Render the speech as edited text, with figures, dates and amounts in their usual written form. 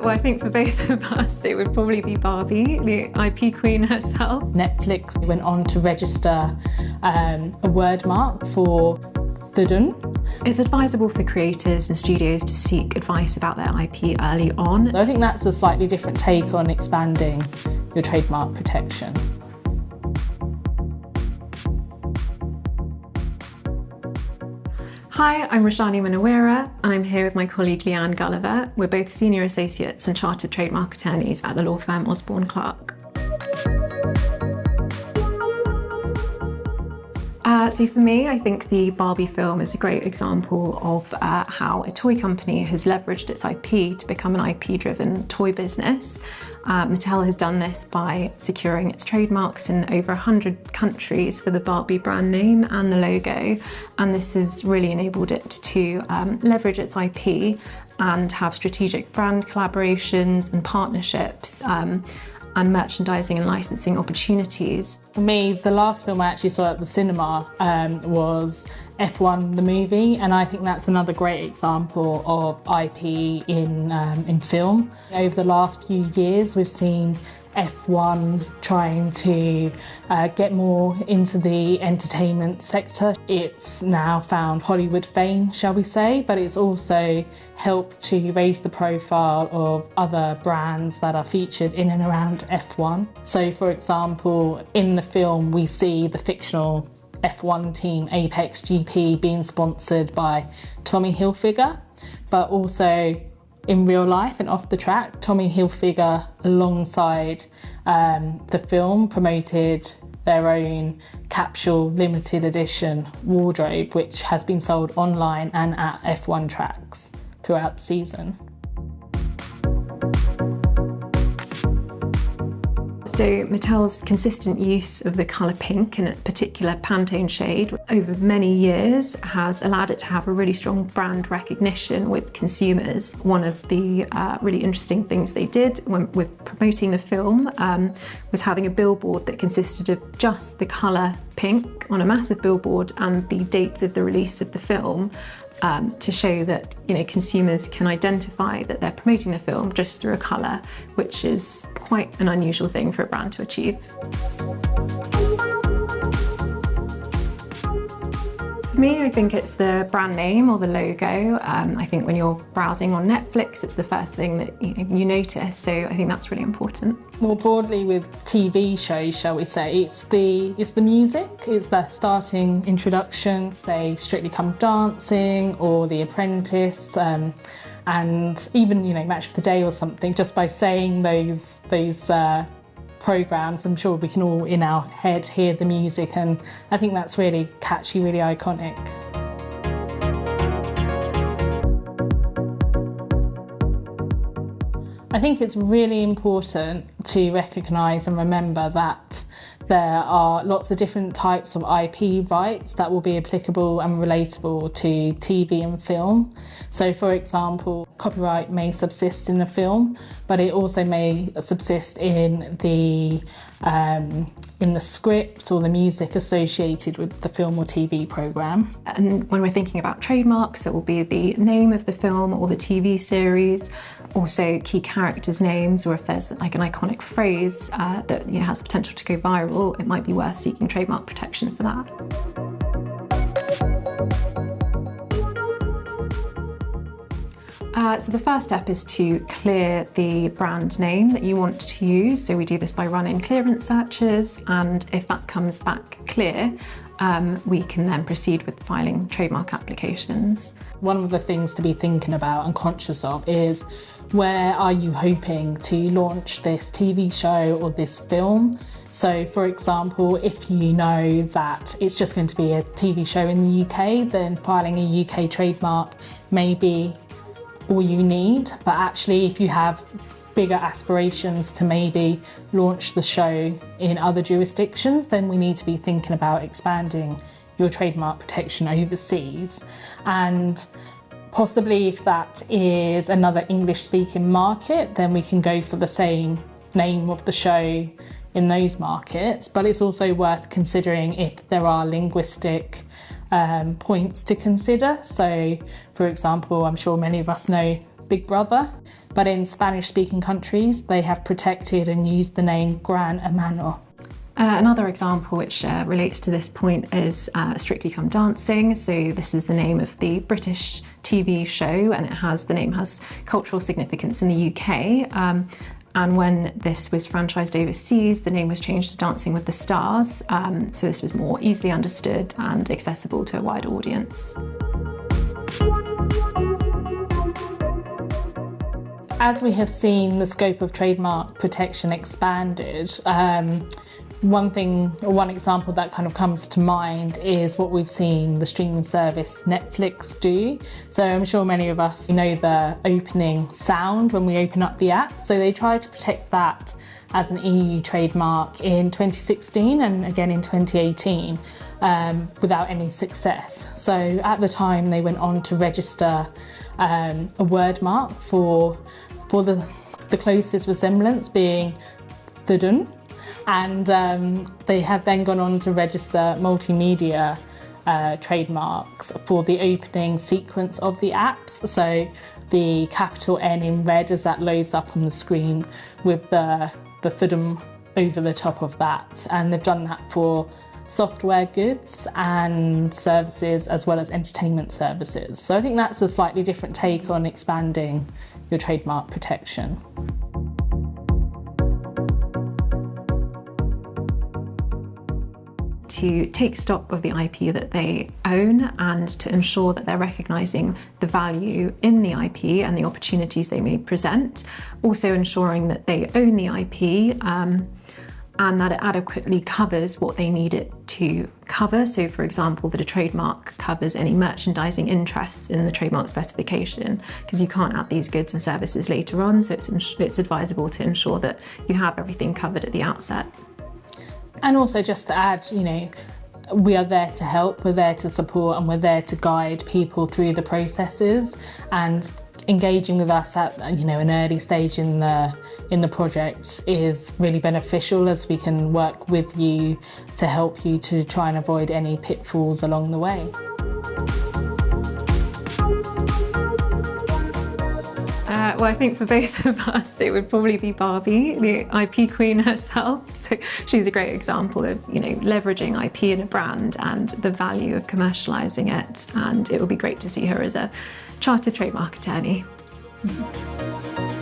Well, I think for both of us, it would probably be Barbie, the IP queen herself. Netflix went on to register a word mark for the dun. It's advisable for creators and studios to seek advice about their IP early on. I think that's a slightly different take on expanding your trademark protection. Hi, I'm Roshani Muniweera, and I'm here with my colleague Leanne Gulliver. We're both senior associates and chartered trademark attorneys at the law firm Osborne Clarke. So for me, I think the Barbie film is a great example of how a toy company has leveraged its IP to become an IP-driven toy business. Mattel has done this by securing its trademarks in over 100 countries for the Barbie brand name and the logo, and this has really enabled it to leverage its IP and have strategic brand collaborations and partnerships and merchandising and licensing opportunities. For me, the last film I actually saw at the cinema was F1 the movie, and I think that's another great example of IP in film. Over the last few years, we've seen F1 trying to get more into the entertainment sector. It's now found Hollywood fame, shall we say, but it's also helped to raise the profile of other brands that are featured in and around F1. So for example, in the film we see the fictional F1 team Apex GP being sponsored by Tommy Hilfiger, but also in real life and off the track, Tommy Hilfiger, alongside the film, promoted their own capsule limited edition wardrobe, which has been sold online and at F1 tracks throughout the season. So Mattel's consistent use of the colour pink in a particular Pantone shade over many years has allowed it to have a really strong brand recognition with consumers. One of the really interesting things they did with promoting the film was having a billboard that consisted of just the colour pink on a massive billboard and the dates of the release of the film. To show that consumers can identify that they're promoting the film just through a colour, which is quite an unusual thing for a brand to achieve. For me, I think it's the brand name or the logo. I think when you're browsing on Netflix, it's the first thing that you notice, so I think that's really important. More broadly with TV shows, shall we say, it's the music, it's the starting introduction, say Strictly Come Dancing or The Apprentice, and even Match of the Day or something. Just by saying those programmes, I'm sure we can all in our head hear the music, and I think that's really catchy, really iconic. I think it's really important to recognise and remember that there are lots of different types of IP rights that will be applicable and relatable to TV and film. So for example, copyright may subsist in the film, but it also may subsist in the script or the music associated with the film or TV programme. And when we're thinking about trademarks, it will be the name of the film or the TV series, also key characters' names, or if there's like an iconic phrase that has potential to go viral, it might be worth seeking trademark protection for that. So the first step is to clear the brand name that you want to use. So we do this by running clearance searches, and if that comes back clear, we can then proceed with filing trademark applications. One of the things to be thinking about and conscious of is, where are you hoping to launch this TV show or this film? So for example, if you know that it's just going to be a TV show in the UK, then filing a UK trademark may be all you need. But actually, if you have bigger aspirations to maybe launch the show in other jurisdictions, then we need to be thinking about expanding your trademark protection overseas. And possibly if that is another English-speaking market, then we can go for the same name of the show in those markets. But it's also worth considering if there are linguistic points to consider. So, for example, I'm sure many of us know Big Brother. But in Spanish-speaking countries, they have protected and used the name Gran Hermano. Another example which relates to this point is Strictly Come Dancing. So this is the name of the British TV show, and the name has cultural significance in the UK. And when this was franchised overseas, the name was changed to Dancing with the Stars. So this was more easily understood and accessible to a wide audience. As we have seen the scope of trademark protection expanded, one example that kind of comes to mind is what we've seen the streaming service Netflix do. So I'm sure many of us know the opening sound when we open up the app. So they tried to protect that as an EU trademark in 2016 and again in 2018 without any success. So at the time they went on to register a word mark for the closest resemblance being thudun. And they have then gone on to register multimedia trademarks for the opening sequence of the apps. So the capital N in red as that loads up on the screen with the thudum over the top of that. And they've done that for software goods and services as well as entertainment services. So I think that's a slightly different take on expanding your trademark protection. To take stock of the IP that they own and to ensure that they're recognising the value in the IP and the opportunities they may present, also ensuring that they own the IP and that it adequately covers what they need it to cover. So for example, that a trademark covers any merchandising interests in the trademark specification, because you can't add these goods and services later on, so it's advisable to ensure that you have everything covered at the outset. And also just to add, we are there to help, we're there to support, and we're there to guide people through the processes. And engaging with us at an early stage in the project is really beneficial, as we can work with you to help you to try and avoid any pitfalls along the way. Well, I think for both of us, it would probably be Barbie, the IP queen herself. So she's a great example of, leveraging IP in a brand and the value of commercialising it. And it would be great to see her as a chartered trademark attorney. Mm-hmm.